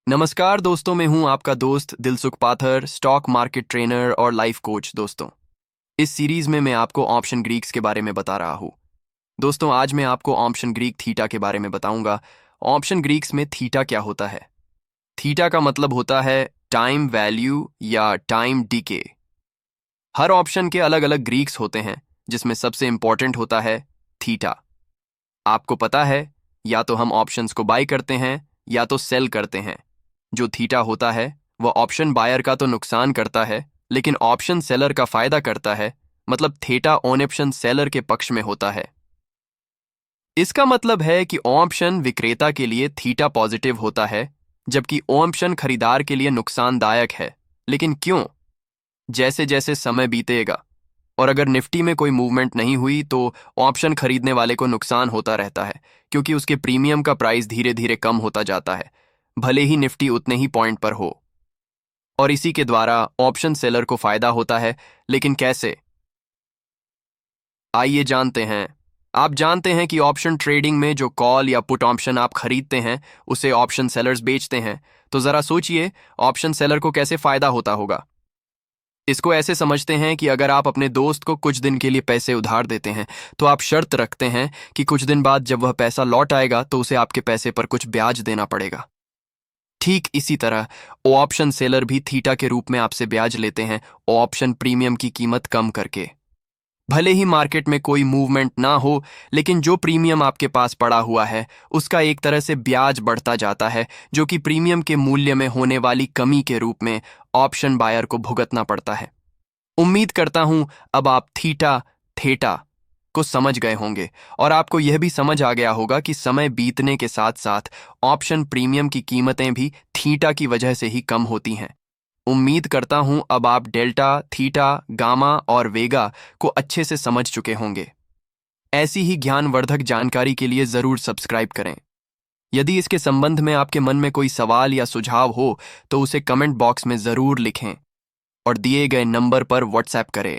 नमस्कार दोस्तों, मैं हूं आपका दोस्त दिलसुख पाथर, स्टॉक मार्केट ट्रेनर और लाइफ कोच। दोस्तों, इस सीरीज में मैं आपको ऑप्शन ग्रीक्स के बारे में बता रहा हूं। दोस्तों, आज मैं आपको ऑप्शन ग्रीक थीटा के बारे में बताऊंगा। ऑप्शन ग्रीक्स में थीटा क्या होता है? थीटा का मतलब होता है टाइम वैल्यू या टाइम डीके। हर ऑप्शन के अलग अलग ग्रीक्स होते हैं, जिसमें सबसे इंपॉर्टेंट होता है थीटा। आपको पता है, या तो हम ऑप्शंस को बाय करते हैं या तो सेल करते हैं। जो थीटा होता है वह ऑप्शन बायर का तो नुकसान करता है, लेकिन ऑप्शन सेलर का फायदा करता है। मतलब थीटा ऑप्शन सेलर के पक्ष में होता है। इसका मतलब है कि ऑप्शन विक्रेता के लिए थीटा पॉजिटिव होता है, जबकि ऑप्शन खरीदार के लिए नुकसानदायक है। लेकिन क्यों? जैसे जैसे समय बीतेगा और अगर निफ्टी में कोई मूवमेंट नहीं हुई तो ऑप्शन खरीदने वाले को नुकसान होता रहता है, क्योंकि उसके प्रीमियम का प्राइस धीरे धीरे कम होता जाता है, भले ही निफ्टी उतने ही पॉइंट पर हो। और इसी के द्वारा ऑप्शन सेलर को फायदा होता है। लेकिन कैसे? आइए जानते हैं। आप जानते हैं कि ऑप्शन ट्रेडिंग में जो कॉल या पुट ऑप्शन आप खरीदते हैं उसे ऑप्शन सेलर्स बेचते हैं। तो जरा सोचिए, ऑप्शन सेलर को कैसे फायदा होता होगा। इसको ऐसे समझते हैं कि अगर आप अपने दोस्त को कुछ दिन के लिए पैसे उधार देते हैं, तो आप शर्त रखते हैं कि कुछ दिन बाद जब वह पैसा लौट आएगा तो उसे आपके पैसे पर कुछ ब्याज देना पड़ेगा। ठीक इसी तरह ऑप्शन सेलर भी थीटा के रूप में आपसे ब्याज लेते हैं, ऑप्शन प्रीमियम की कीमत कम करके। भले ही मार्केट में कोई मूवमेंट ना हो, लेकिन जो प्रीमियम आपके पास पड़ा हुआ है उसका एक तरह से ब्याज बढ़ता जाता है, जो कि प्रीमियम के मूल्य में होने वाली कमी के रूप में ऑप्शन बायर को भुगतना पड़ता है। उम्मीद करता हूं अब आप थीटा थेटा को समझ गए होंगे और आपको यह भी समझ आ गया होगा कि समय बीतने के साथ साथ ऑप्शन प्रीमियम की कीमतें भी थीटा की वजह से ही कम होती हैं। उम्मीद करता हूं अब आप डेल्टा, थीटा, गामा और वेगा को अच्छे से समझ चुके होंगे। ऐसी ही ज्ञानवर्धक जानकारी के लिए जरूर सब्सक्राइब करें। यदि इसके संबंध में आपके मन में कोई सवाल या सुझाव हो तो उसे कमेंट बॉक्स में जरूर लिखें और दिए गए नंबर पर व्हाट्सएप करें।